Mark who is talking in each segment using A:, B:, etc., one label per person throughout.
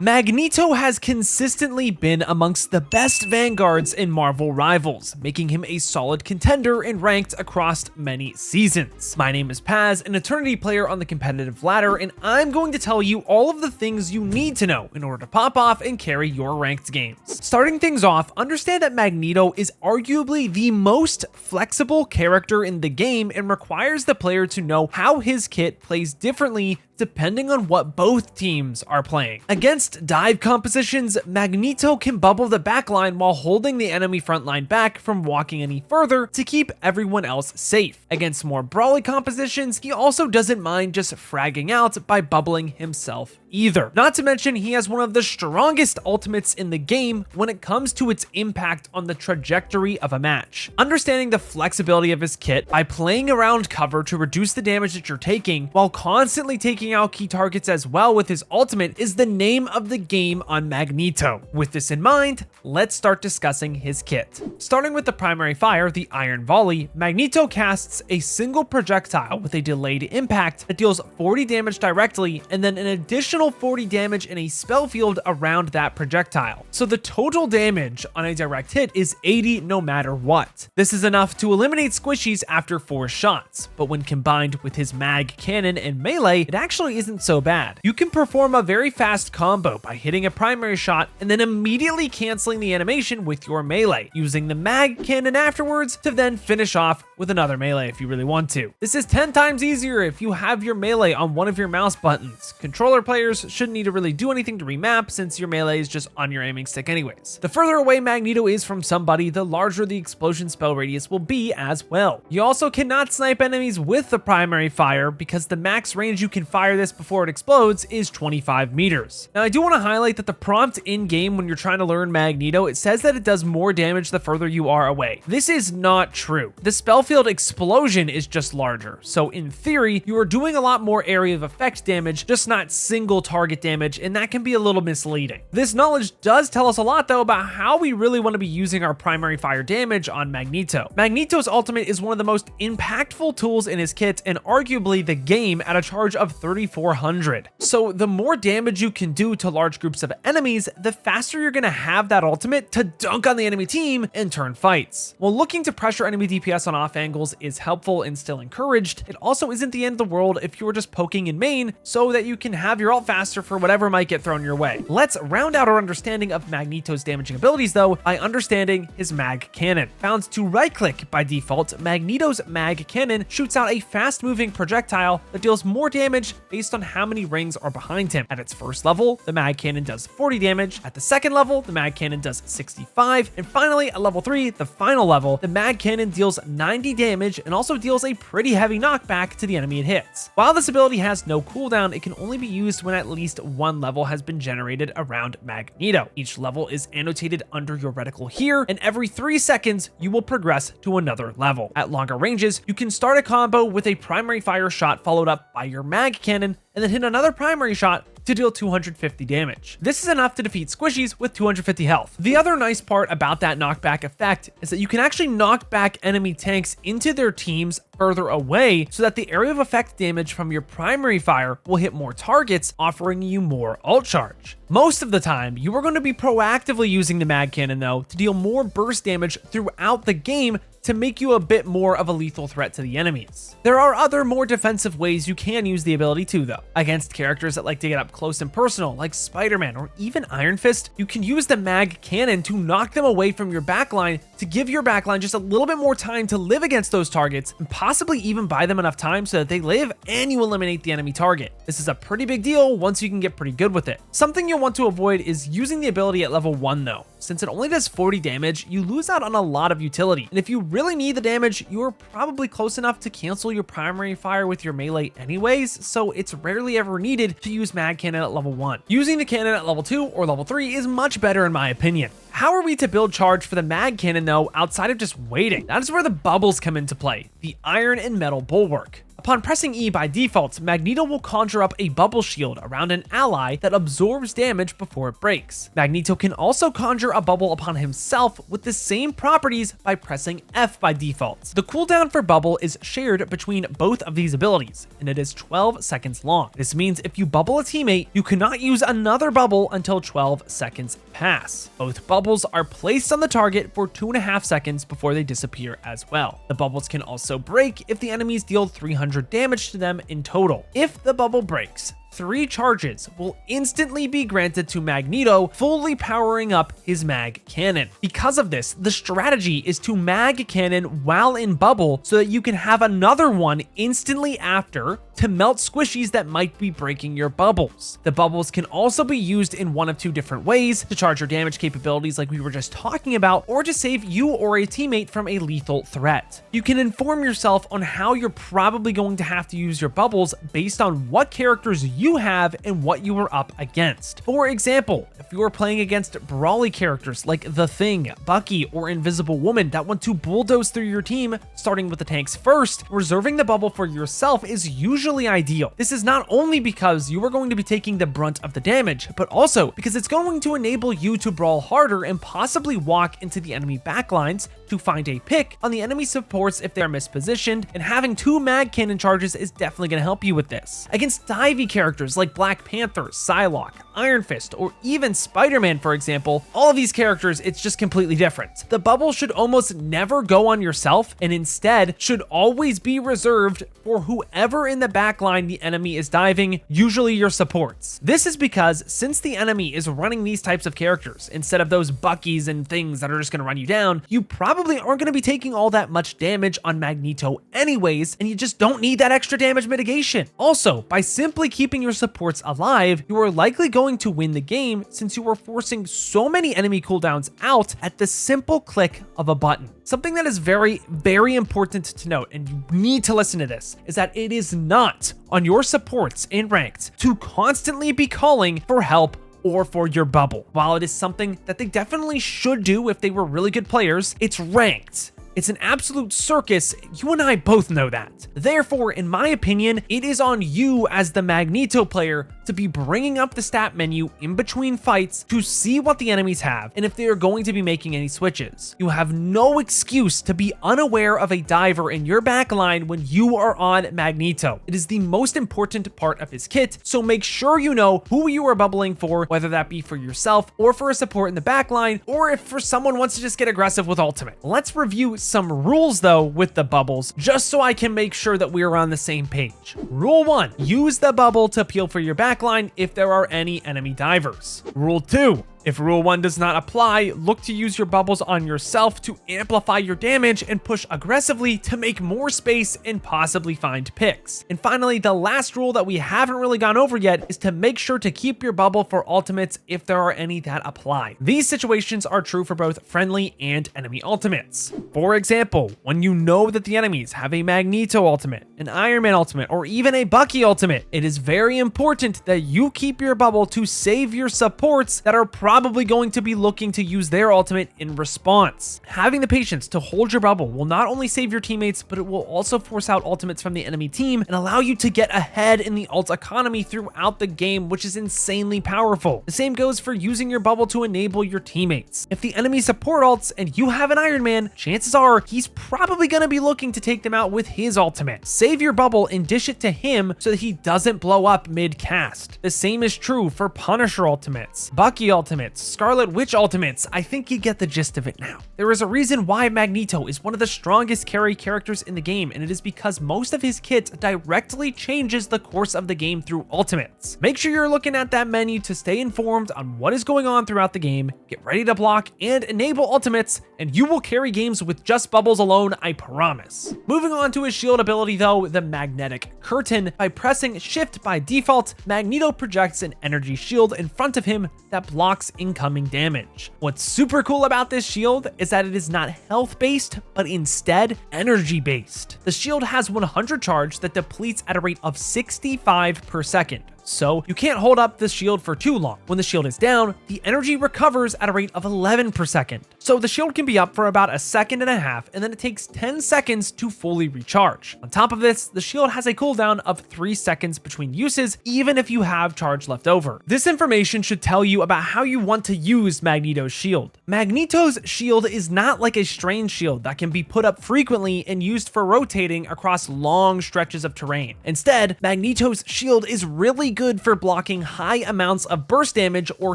A: Magneto has consistently been amongst the best vanguards in Marvel Rivals, making him a solid contender and ranked across many seasons. My name is Paz, an Eternity player on the competitive ladder, and I'm going to tell you all of the things you need to know in order to pop off and carry your ranked games. Starting things off, understand that Magneto is arguably the most flexible character in the game and requires the player to know how his kit plays differently depending on what both teams are playing. Against dive compositions, Magneto can bubble the backline while holding the enemy frontline back from walking any further to keep everyone else safe. Against more brawly compositions, he also doesn't mind just fragging out by bubbling himself either. Not to mention, he has one of the strongest ultimates in the game when it comes to its impact on the trajectory of a match. Understanding the flexibility of his kit by playing around cover to reduce the damage that you're taking while constantly taking out key targets as well with his ultimate is the name of the game on Magneto. With this in mind, let's start discussing his kit. Starting with the primary fire, the Iron Volley, Magneto casts a single projectile with a delayed impact that deals 40 damage directly and then an additional 40 damage in a spell field around that projectile. So the total damage on a direct hit is 80 no matter what. This is enough to eliminate squishies after 4 shots, but when combined with his mag cannon and melee, it actually isn't so bad. You can perform a very fast combo by hitting a primary shot and then immediately canceling the animation with your melee, using the mag cannon afterwards to then finish off with another melee if you really want to. This is 10 times easier if you have your melee on one of your mouse buttons. Controller players shouldn't need to really do anything to remap since your melee is just on your aiming stick anyways. The further away Magneto is from somebody, the larger the explosion spell radius will be as well. You also cannot snipe enemies with the primary fire because the max range you can fire this before it explodes is 25 meters. Now I do want to highlight that the prompt in game when you're trying to learn Magneto, it says that it does more damage the further you are away. This is not true. The spell field explosion is just larger. So in theory, you are doing a lot more area of effect damage, just not single target damage, and that can be a little misleading. This knowledge does tell us a lot though about how we really want to be using our primary fire damage on Magneto. Magneto's ultimate is one of the most impactful tools in his kit and arguably the game at a charge of 3,400. So the more damage you can do to large groups of enemies, the faster you're going to have that ultimate to dunk on the enemy team and turn fights. While looking to pressure enemy DPS on off angles is helpful and still encouraged, it also isn't the end of the world if you're just poking in main so that you can have your ult faster for whatever might get thrown your way. Let's round out our understanding of Magneto's damaging abilities though by understanding his mag cannon. Found to right click by default, Magneto's mag cannon shoots out a fast moving projectile that deals more damage based on how many rings are behind him. At its first level, the mag cannon does 40 damage. At the second level, the mag cannon does 65. And finally, at level 3, the final level, the mag cannon deals 90 damage and also deals a pretty heavy knockback to the enemy it hits. While this ability has no cooldown, it can only be used when at least one level has been generated around Magneto. Each level is annotated under your reticle here, and every 3 seconds, you will progress to another level. At longer ranges, you can start a combo with a primary fire shot followed up by your mag cannon, and then hit another primary shot to deal 250 damage. This is enough to defeat squishies with 250 health. The other nice part about that knockback effect is that you can actually knock back enemy tanks into their teams further away so that the area of effect damage from your primary fire will hit more targets, offering you more ult charge. Most of the time, you are going to be proactively using the mag cannon though to deal more burst damage throughout the game to make you a bit more of a lethal threat to the enemies. There are other more defensive ways you can use the ability too though. Against characters that like to get up close and personal like Spider-Man or even Iron Fist, you can use the mag cannon to knock them away from your backline to give your backline just a little bit more time to live against those targets and possibly even buy them enough time so that they live and you eliminate the enemy target. This is a pretty big deal once you can get pretty good with it. Something you'll want to avoid is using the ability at level 1 though. Since it only does 40 damage, you lose out on a lot of utility. And if you really need the damage, you are probably close enough to cancel your primary fire with your melee anyways, so it's rarely ever needed to use mag cannon at level 1. Using the cannon at level 2 or level 3 is much better in my opinion. How are we to build charge for the mag cannon though outside of just waiting? That is where the bubbles come into play, the iron and metal bulwark. Upon pressing E by default, Magneto will conjure up a bubble shield around an ally that absorbs damage before it breaks. Magneto can also conjure a bubble upon himself with the same properties by pressing F by default. The cooldown for bubble is shared between both of these abilities, and it is 12 seconds long. This means if you bubble a teammate, you cannot use another bubble until 12 seconds pass. Both bubbles are placed on the target for 2.5 seconds before they disappear as well. The bubbles can also break if the enemies deal 300 damage to them in total. If the bubble breaks, 3 charges will instantly be granted to Magneto, fully powering up his mag cannon. Because of this, the strategy is to mag cannon while in bubble so that you can have another one instantly after to melt squishies that might be breaking your bubbles. The bubbles can also be used in one of 2 different ways: to charge your damage capabilities like we were just talking about, or to save you or a teammate from a lethal threat. You can inform yourself on how you're probably going to have to use your bubbles based on what characters you have and what you are up against. For example, if you are playing against brawly characters like The Thing, Bucky, or Invisible Woman that want to bulldoze through your team, starting with the tanks first, reserving the bubble for yourself is usually ideal. This is not only because you are going to be taking the brunt of the damage, but also because it's going to enable you to brawl harder and possibly walk into the enemy backlines to find a pick on the enemy supports if they're mispositioned, and having 2 mag cannon charges is definitely going to help you with this. Against divey characters like Black Panther, Psylocke, Iron Fist, or even Spider-Man, for example, all of these characters, it's just completely different. The bubble should almost never go on yourself, and instead should always be reserved for whoever in the backline the enemy is diving, usually your supports. This is because since the enemy is running these types of characters instead of those Buckies and things that are just going to run you down, you probably aren't going to be taking all that much damage on Magneto anyways, and you just don't need that extra damage mitigation. Also, by simply keeping your supports alive, you are likely going to win the game since you are forcing so many enemy cooldowns out at the simple click of a button. Something that is very, very important to note, and you need to listen to this, is that it is not on your supports in ranked to constantly be calling for help or for your bubble. While it is something that they definitely should do if they were really good players, it's ranked. It's an absolute circus. You and I both know that. Therefore, in my opinion, it is on you as the Magneto player to be bringing up the stat menu in between fights to see what the enemies have and if they are going to be making any switches. You have no excuse to be unaware of a diver in your backline when you are on Magneto. It is the most important part of his kit, so make sure you know who you are bubbling for, whether that be for yourself or for a support in the backline, or if for someone wants to just get aggressive with ultimate. Let's review some rules though with the bubbles, just so I can make sure that we are on the same page. Rule 1, use the bubble to peel for your backline if there are any enemy divers. Rule 2, if Rule 1 does not apply, look to use your bubbles on yourself to amplify your damage and push aggressively to make more space and possibly find picks. And finally, the last rule that we haven't really gone over yet is to make sure to keep your bubble for ultimates if there are any that apply. These situations are true for both friendly and enemy ultimates. For example, when you know that the enemies have a Magneto ultimate, an Iron Man ultimate, or even a Bucky ultimate, it is very important that you keep your bubble to save your supports that are probably going to be looking to use their ultimate in response. Having the patience to hold your bubble will not only save your teammates, but it will also force out ultimates from the enemy team and allow you to get ahead in the ult economy throughout the game, which is insanely powerful. The same goes for using your bubble to enable your teammates. If the enemy support ults and you have an Iron Man, chances are he's probably going to be looking to take them out with his ultimate. Save your bubble and dish it to him so that he doesn't blow up mid-cast. The same is true for Punisher ultimates, Bucky ultimates, Scarlet Witch ultimates. I think you get the gist of it now. There is a reason why Magneto is one of the strongest carry characters in the game, and it is because most of his kit directly changes the course of the game through ultimates. Make sure you're looking at that menu to stay informed on what is going on throughout the game, get ready to block and enable ultimates, and you will carry games with just bubbles alone, I promise. Moving on to his shield ability though, the Magnetic Curtain. By pressing Shift by default, Magneto projects an energy shield in front of him that blocks incoming damage. What's super cool about this shield is that it is not health based, but instead energy based. The shield has 100 charge that depletes at a rate of 65 per second. So you can't hold up the shield for too long. When the shield is down, the energy recovers at a rate of 11 per second. So the shield can be up for about a second and a half, and then it takes 10 seconds to fully recharge. On top of this, the shield has a cooldown of 3 seconds between uses, even if you have charge left over. This information should tell you about how you want to use Magneto's shield. Magneto's shield is not like a strange shield that can be put up frequently and used for rotating across long stretches of terrain. Instead, Magneto's shield is really good for blocking high amounts of burst damage or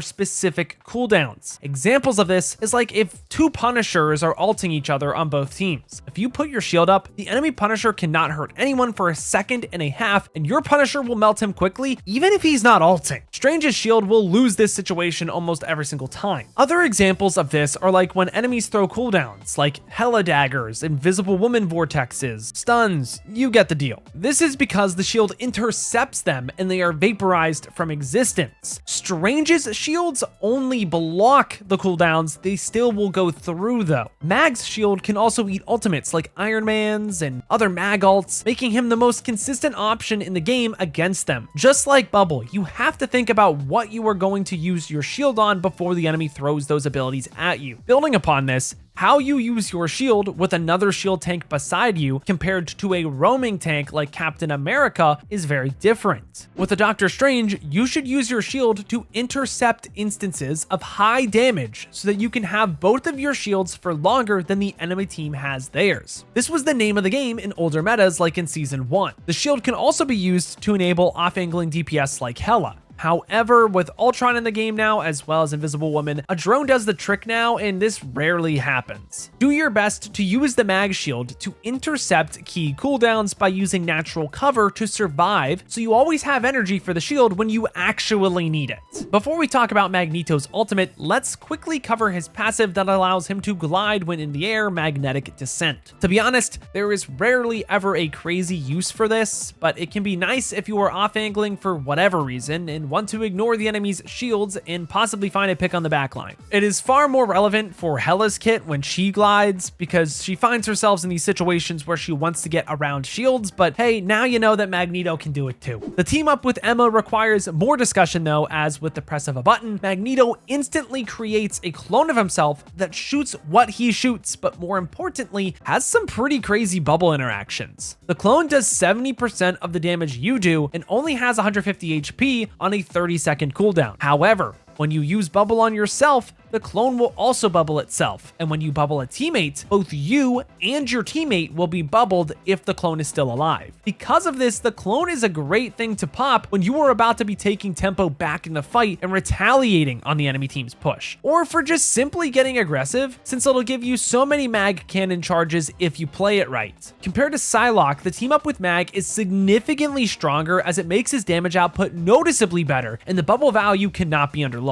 A: specific cooldowns. Examples of this is like if two Punishers are ulting each other on both teams. If you put your shield up, the enemy Punisher cannot hurt anyone for a second and a half, and your Punisher will melt him quickly, even if he's not ulting. Strange's shield will lose this situation almost every single time. Other examples of this are like when enemies throw cooldowns, like Hella Daggers, Invisible Woman Vortexes, stuns, you get the deal. This is because the shield intercepts them and they are vaporized from existence. Strange's shields only block the cooldowns, they still will go through though. Mag's shield can also eat ultimates like Iron Man's and other Mag ults, making him the most consistent option in the game against them. Just like Bubble, you have to think about what you are going to use your shield on before the enemy throws those abilities at you. Building upon this, how you use your shield with another shield tank beside you compared to a roaming tank like Captain America is very different. With a Doctor Strange, you should use your shield to intercept instances of high damage so that you can have both of your shields for longer than the enemy team has theirs. This was the name of the game in older metas like in Season 1. The shield can also be used to enable off-angling DPS like Hela. However, with Ultron in the game now, as well as Invisible Woman, a drone does the trick now, and this rarely happens. Do your best to use the Mag Shield to intercept key cooldowns by using natural cover to survive, so you always have energy for the shield when you actually need it. Before we talk about Magneto's ultimate, let's quickly cover his passive that allows him to glide when in the air, Magnetic Descent. To be honest, there is rarely ever a crazy use for this, but it can be nice if you are off-angling for whatever reason and want to ignore the enemy's shields and possibly find a pick on the backline. It is far more relevant for Hela's kit when she glides because she finds herself in these situations where she wants to get around shields, but hey, now you know that Magneto can do it too. The team up with Emma requires more discussion though, as with the press of a button, Magneto instantly creates a clone of himself that shoots what he shoots, but more importantly, has some pretty crazy bubble interactions. The clone does 70% of the damage you do and only has 150 HP on a 30-second cooldown. However, when you use bubble on yourself, the clone will also bubble itself. And when you bubble a teammate, both you and your teammate will be bubbled if the clone is still alive. Because of this, the clone is a great thing to pop when you are about to be taking tempo back in the fight and retaliating on the enemy team's push. Or for just simply getting aggressive, since it'll give you so many mag cannon charges if you play it right. Compared to Psylocke, the team up with Mag is significantly stronger as it makes his damage output noticeably better, and the bubble value cannot be underlooked.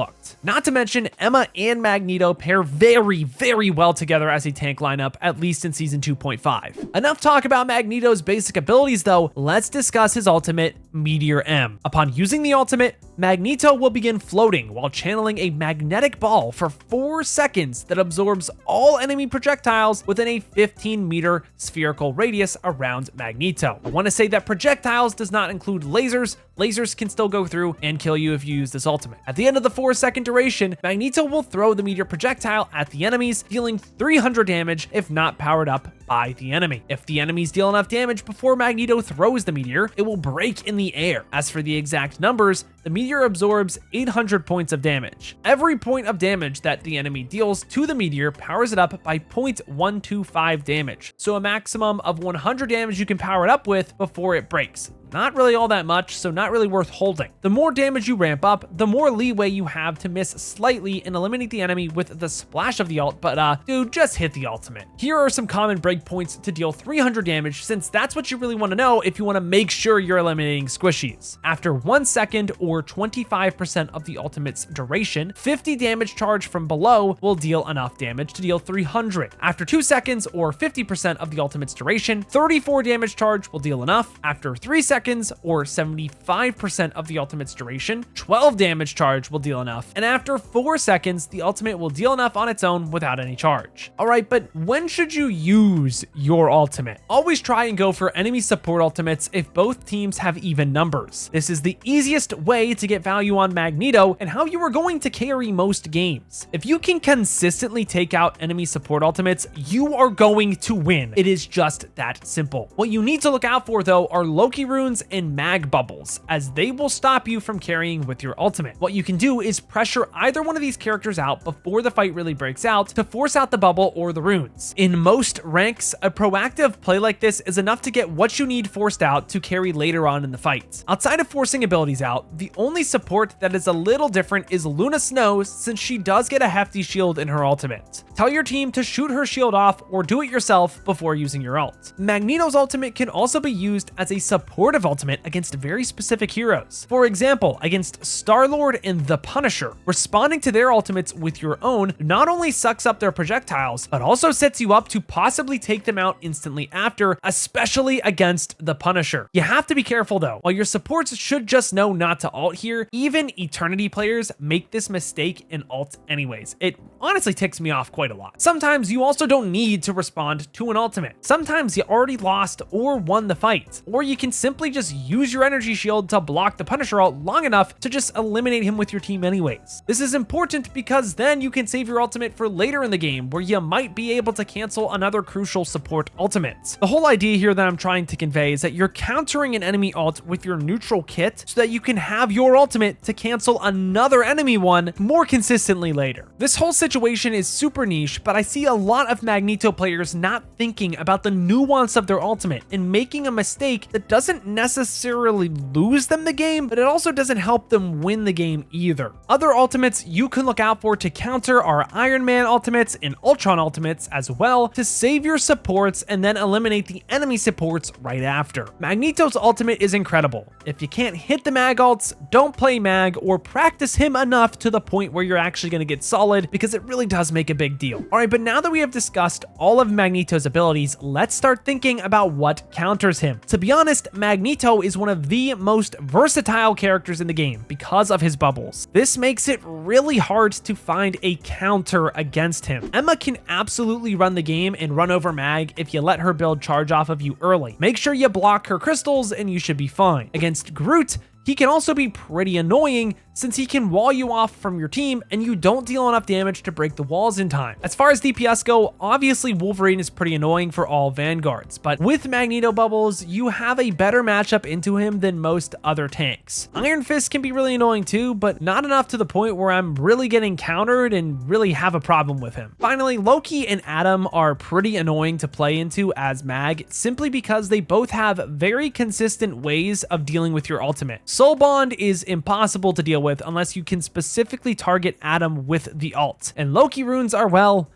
A: Not to mention, Emma and Magneto pair very, very well together as a tank lineup, at least in Season 2.5. Enough talk about Magneto's basic abilities though, let's discuss his ultimate, Meteor M. Upon using the ultimate, Magneto will begin floating while channeling a magnetic ball for 4 seconds that absorbs all enemy projectiles within a 15-meter spherical radius around Magneto. I want to say that projectiles does not include lasers. Lasers can still go through and kill you if you use this ultimate. At the end of the 4-second duration, Magneto will throw the meteor projectile at the enemies, dealing 300 damage if not powered up by the enemy. If the enemies deal enough damage before Magneto throws the meteor, it will break in the air. As for the exact numbers, the meteor absorbs 800 points of damage. Every point of damage that the enemy deals to the meteor powers it up by 0.125 damage. So a maximum of 100 damage you can power it up with before it breaks. Not really all that much, so not really worth holding. The more damage you ramp up, the more leeway you have to miss slightly and eliminate the enemy with the splash of the ult, but dude, just hit the ultimate. Here are some common breakpoints to deal 300 damage, since that's what you really want to know if you want to make sure you're eliminating squishies. After 1 second or 25% of the ultimate's duration, 50 damage charge from below will deal enough damage to deal 300. After 2 seconds or 50% of the ultimate's duration, 34 damage charge will deal enough. After 3 seconds or 75% of the ultimate's duration, 12 damage charge will deal enough. And after 4 seconds, the ultimate will deal enough on its own without any charge. Alright, but when should you use your ultimate? Always try and go for enemy support ultimates if both teams have even numbers. This is the easiest way way to get value on Magneto and how you are going to carry most games. If you can consistently take out enemy support ultimates, you are going to win. It is just that simple. What you need to look out for though are Loki runes and mag bubbles, as they will stop you from carrying with your ultimate. What you can do is pressure either one of these characters out before the fight really breaks out to force out the bubble or the runes. In most ranks, a proactive play like this is enough to get what you need forced out to carry later on in the fight. Outside of forcing abilities out, the only support that is a little different is Luna Snow, since she does get a hefty shield in her ultimate. Tell your team to shoot her shield off or do it yourself before using your ult. Magneto's ultimate can also be used as a supportive ultimate against very specific heroes. For example, against Star-Lord and the Punisher, responding to their ultimates with your own not only sucks up their projectiles, but also sets you up to possibly take them out instantly after, especially against the Punisher. You have to be careful though. While your supports should just know not to ult here, even Eternity players make this mistake and ult anyways. It honestly ticks me off quite a lot. Sometimes you also don't need to respond to an ultimate. Sometimes you already lost or won the fight, or you can simply just use your energy shield to block the Punisher ult long enough to just eliminate him with your team anyways. This is important because then you can save your ultimate for later in the game, where you might be able to cancel another crucial support ultimate. The whole idea here that I'm trying to convey is that you're countering an enemy ult with your neutral kit so that you can have your ultimate to cancel another enemy one more consistently later. This whole situation is super niche, but I see a lot of Magneto players not thinking about the nuance of their ultimate and making a mistake that doesn't necessarily lose them the game, but it also doesn't help them win the game either. Other ultimates you can look out for to counter are Iron Man ultimates and Ultron ultimates as well, to save your supports and then eliminate the enemy supports right after. Magneto's ultimate is incredible. If you can't hit the mag ults, don't play mag or practice him enough to the point where you're actually going to get solid, because it really does make a big deal. Alright, but now that we have discussed all of Magneto's abilities, let's start thinking about what counters him. To be honest, Magneto is one of the most versatile characters in the game because of his bubbles. This makes it really hard to find a counter against him. Emma can absolutely run the game and run over Mag if you let her build charge off of you early. Make sure you block her crystals and you should be fine. Against Groot, he can also be pretty annoying since he can wall you off from your team and you don't deal enough damage to break the walls in time. As far as DPS go, obviously Wolverine is pretty annoying for all vanguards, but with Magneto bubbles, you have a better matchup into him than most other tanks. Iron Fist can be really annoying too, but not enough to the point where I'm really getting countered and really have a problem with him. Finally, Loki and Adam are pretty annoying to play into as Mag, simply because they both have very consistent ways of dealing with your ultimate. Soul Bond is impossible to deal with unless you can specifically target Adam with the ult. And Loki runes are, well,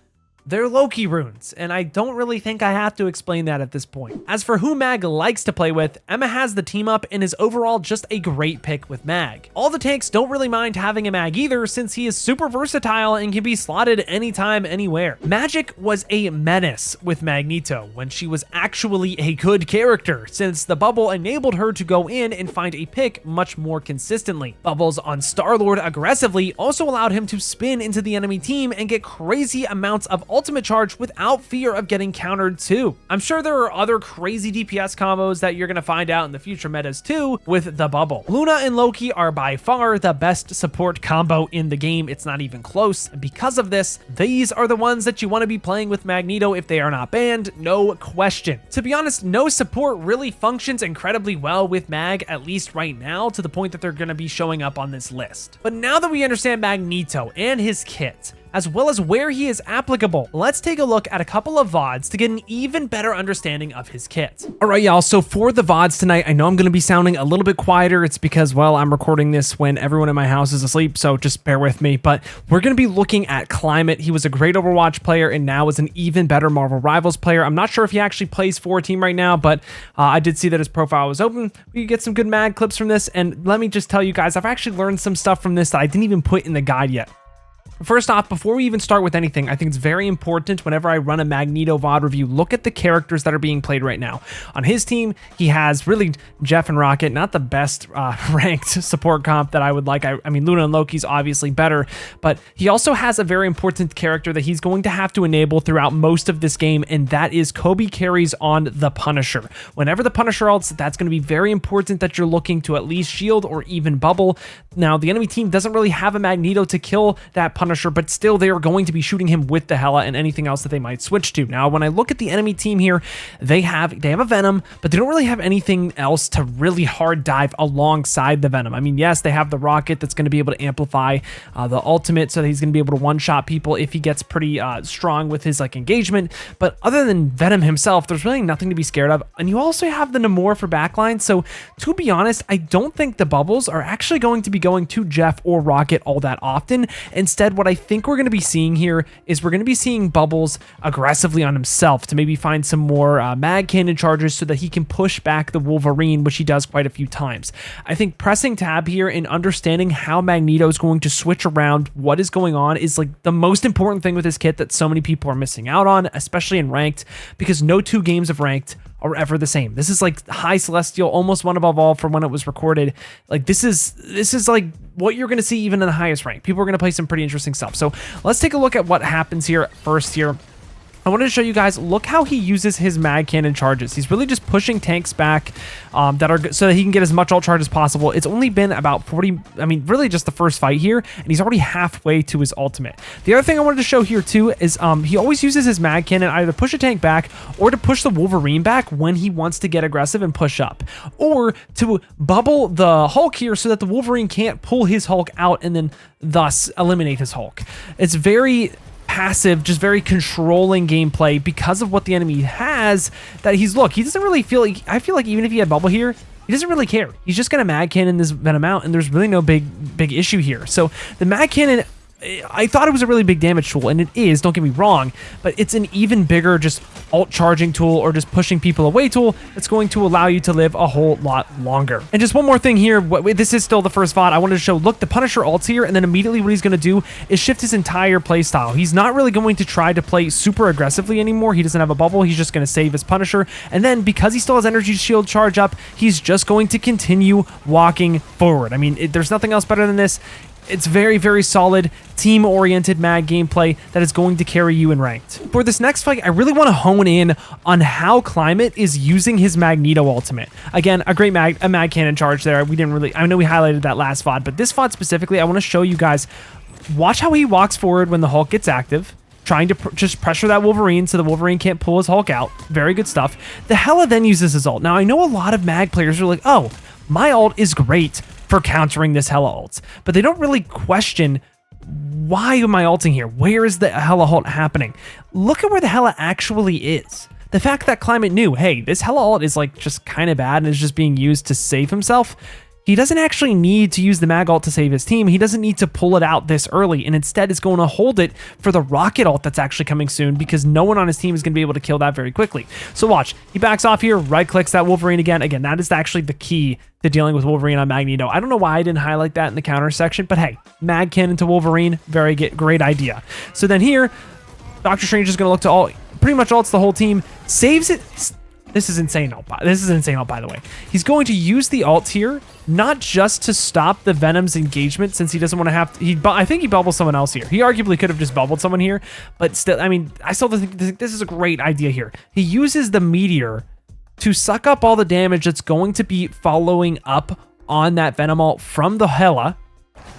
A: they're Loki runes, and I don't really think I have to explain that at this point. As for who Mag likes to play with, Emma has the team up and is overall just a great pick with Mag. All the tanks don't really mind having a Mag either, since he is super versatile and can be slotted anytime, anywhere. Magic was a menace with Magneto when she was actually a good character, since the bubble enabled her to go in and find a pick much more consistently. Bubbles on Star-Lord aggressively also allowed him to spin into the enemy team and get crazy amounts of ultimate charge without fear of getting countered too. I'm sure there are other crazy DPS combos that you're going to find out in the future metas too with the bubble. Luna and Loki are by far the best support combo in the game. It's not even close. And because of this, these are the ones that you want to be playing with Magneto if they are not banned, no question. To be honest, no support really functions incredibly well with Mag, at least right now, to the point that they're going to be showing up on this list. But now that we understand Magneto and his kit, as well as where he is applicable, let's take a look at a couple of VODs to get an even better understanding of his kit. All right, y'all, so for the VODs tonight, I know I'm going to be sounding a little bit quieter. It's because, well, I'm recording this when everyone in my house is asleep, so just bear with me. But we're going to be looking at Climate. He was a great Overwatch player and now is an even better Marvel Rivals player. I'm not sure if he actually plays for a team right now, but I did see that his profile was open. We could get some good mag clips from this, and let me just tell you guys, I've actually learned some stuff from this that I didn't even put in the guide yet. First off, before we even start with anything, I think it's very important whenever I run a Magneto VOD review, look at the characters that are being played right now. On his team, he has really Jeff and Rocket, not the best ranked support comp that I would like. I mean, Luna and Loki's obviously better, but he also has a very important character that he's going to have to enable throughout most of this game, and that is Kobe carries on the Punisher. Whenever the Punisher ults, that's going to be very important that you're looking to at least shield or even bubble. Now, the enemy team doesn't really have a Magneto to kill that Punisher, but still they are going to be shooting him with the Hela and anything else that they might switch to. Now, when I look at the enemy team here, they have a Venom, but they don't really have anything else to really hard dive alongside the Venom. I mean, yes, they have the Rocket that's going to be able to amplify the ultimate so that he's going to be able to one-shot people if he gets pretty strong with his like engagement, but other than Venom himself, there's really nothing to be scared of. And you also have the Namor for backline, so to be honest, I don't think the bubbles are actually going to be going to Jeff or Rocket all that often. Instead, what I think we're going to be seeing here is we're going to be seeing Bubbles aggressively on himself to maybe find some more mag cannon charges so that he can push back the Wolverine, which he does quite a few times. I think pressing tab here and understanding how Magneto is going to switch around what is going on is like the most important thing with this kit that so many people are missing out on, especially in ranked, because no two games of ranked are ever the same. This is like high celestial, almost one above all from when it was recorded. Like this is like what you're going to see even in the highest rank. People are going to play some pretty interesting stuff. So let's take a look at what happens here first here. I wanted to show you guys, look how he uses his mag cannon charges. He's really just pushing tanks back that are so that he can get as much ult charge as possible. It's only been about 40, I mean, really just the first fight here, and he's already halfway to his ultimate. The other thing I wanted to show here too is he always uses his mag cannon either to push a tank back or to push the Wolverine back when he wants to get aggressive and push up, or to bubble the Hulk here so that the Wolverine can't pull his Hulk out and then thus eliminate his Hulk. It's very passive, just very controlling gameplay because of what the enemy has, that he doesn't really feel like, I feel like even if he had bubble here, he doesn't really care. He's just gonna mag cannon this Venom out, and there's really no big issue here. So the mag cannon, I thought it was a really big damage tool, and it is, don't get me wrong, but it's an even bigger just ult charging tool or just pushing people away tool that's going to allow you to live a whole lot longer. And just one more thing here, this is still the first VOD, I wanted to show, look, the Punisher ults here, and then immediately what he's going to do is shift his entire playstyle. He's not really going to try to play super aggressively anymore. He doesn't have a bubble, he's just going to save his Punisher, and then because he still has energy shield charge up, he's just going to continue walking forward. I mean, there's nothing else better than this. It's very, very solid, team-oriented mag gameplay that is going to carry you in ranked. For this next fight, I really want to hone in on how Climate is using his Magneto ultimate. Again, a great mag cannon charge there. We didn't really, I know we highlighted that last VOD, but this VOD specifically, I want to show you guys, watch how he walks forward when the Hulk gets active, trying to just pressure that Wolverine so the Wolverine can't pull his Hulk out. Very good stuff. The Hela then uses his ult. Now, I know a lot of mag players are like, oh, my ult is great for countering this Hela ult, but they don't really question, why am I ulting here? Where is the Hela ult happening? Look at where the Hela actually is. The fact that Climate knew, hey, this Hela ult is like just kind of bad and is just being used to save himself. He doesn't actually need to use the mag ult to save his team. He doesn't need to pull it out this early, and instead is going to hold it for the Rocket ult that's actually coming soon, because no one on his team is going to be able to kill that very quickly. So watch, he backs off here, right clicks that Wolverine again. Again, that is actually the key to dealing with Wolverine on Magneto. I don't know why I didn't highlight that in the counter section, but hey, mag cannon to Wolverine, very great idea. So then here, Doctor Strange is going to look to pretty much ults the whole team, saves it. This is insane ult. This is insane ult, by the way. He's going to use the ult here, not just to stop the Venom's engagement, since he doesn't want to have to, I think he bubbles someone else here. He arguably could have just bubbled someone here, but still, I mean, I still think this is a great idea here. He uses the Meteor to suck up all the damage that's going to be following up on that Venom ult from the Hela,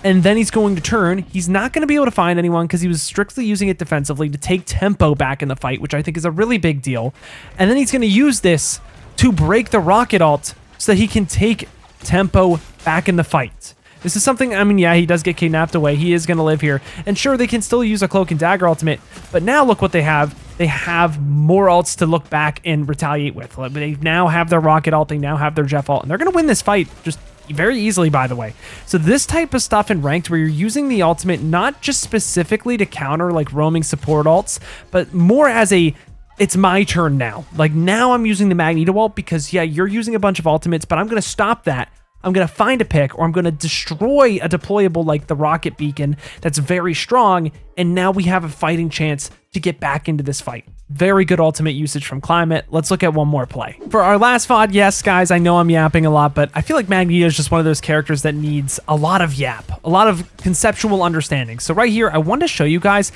A: and then he's going to turn. He's not going to be able to find anyone because he was strictly using it defensively to take tempo back in the fight, which I think is a really big deal. And then he's going to use this to break the Rocket ult so that he can take tempo back in the fight. This is something, I mean, yeah, he does get kidnapped away. He is going to live here. And sure, they can still use a Cloak and Dagger ultimate, but now look what they have. They have more ults to look back and retaliate with. They now have their Rocket ult, they now have their Jeff ult, and they're going to win this fight just very easily, by the way. So this type of stuff in ranked where you're using the ultimate not just specifically to counter like roaming support ults, but more as a, it's my turn now. Like now I'm using the Magneto ult because yeah, you're using a bunch of ultimates, but I'm going to stop that I'm going to find a pick, or I'm going to destroy a deployable like the rocket beacon that's very strong, and now we have a fighting chance to get back into this fight. Very good ultimate usage from Climate. Let's look at one more play. For our last VOD, yes, guys, I know I'm yapping a lot, but I feel like Magneto is just one of those characters that needs a lot of yap, a lot of conceptual understanding. So right here, I wanted to show you guys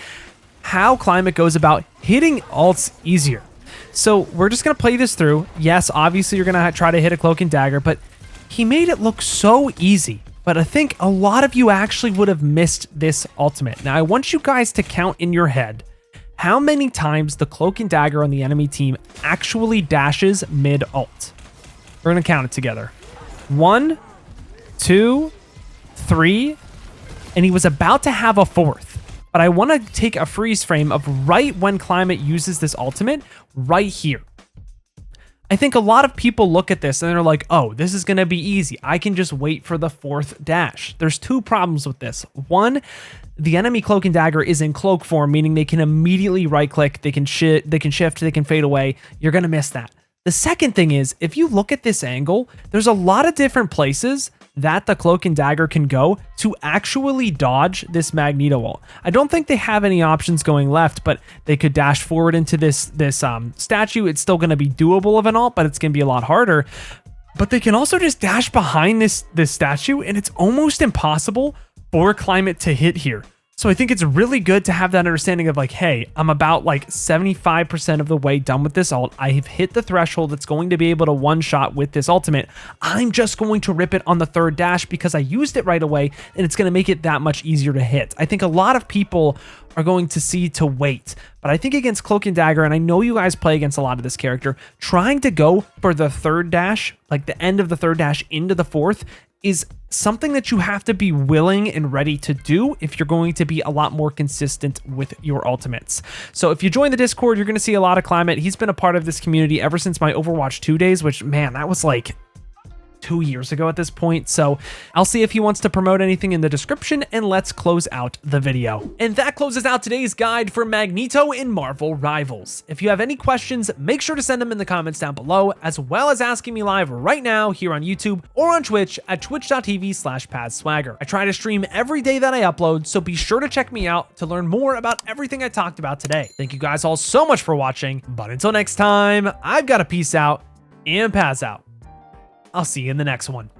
A: how Climate goes about hitting ults easier. So we're just going to play this through. Yes, obviously you're going to try to hit a cloak and dagger, but he made it look so easy. But I think a lot of you actually would have missed this ultimate. Now, I want you guys to count in your head how many times the cloak and dagger on the enemy team actually dashes mid-ult. We're going to count it together. 1, 2, 3, and he was about to have a fourth. But I want to take a freeze frame of right when Climate uses this ultimate, right here. I think a lot of people look at this and they're like, oh, this is going to be easy. I can just wait for the fourth dash. There's two problems with this. One, the enemy cloak and dagger is in cloak form, meaning they can immediately right click, they can shift, they can fade away. You're going to miss that. The second thing is, if you look at this angle, there's a lot of different places that the cloak and dagger can go to actually dodge this Magneto ult. I don't think they have any options going left, but they could dash forward into this statue. It's still going to be doable of an ult, but it's going to be a lot harder. But they can also just dash behind this statue, and it's almost impossible for Climate to hit here. So I think it's really good to have that understanding of like, hey, I'm about like 75% of the way done with this ult. I have hit the threshold that's going to be able to one-shot with this ultimate. I'm just going to rip it on the third dash because I used it right away, and it's going to make it that much easier to hit. I think a lot of people are going to see to wait, but I think against Cloak and Dagger, and I know you guys play against a lot of this character, trying to go for the third dash, like the end of the third dash into the fourth, is something that you have to be willing and ready to do if you're going to be a lot more consistent with your ultimates. So if you join the Discord, you're going to see a lot of Climate. He's been a part of this community ever since my Overwatch 2 days, which, man, that was like 2 years ago at this point. So I'll see if he wants to promote anything in the description, and let's close out the video. And that closes out today's guide for Magneto in Marvel Rivals. If you have any questions, make sure to send them in the comments down below, as well as asking me live right now here on YouTube or on Twitch at twitch.tv/PazSwagger. I try to stream every day that I upload, so be sure to check me out to learn more about everything I talked about today. Thank you guys all so much for watching, but until next time, I've got to peace out and Paz out. I'll see you in the next one.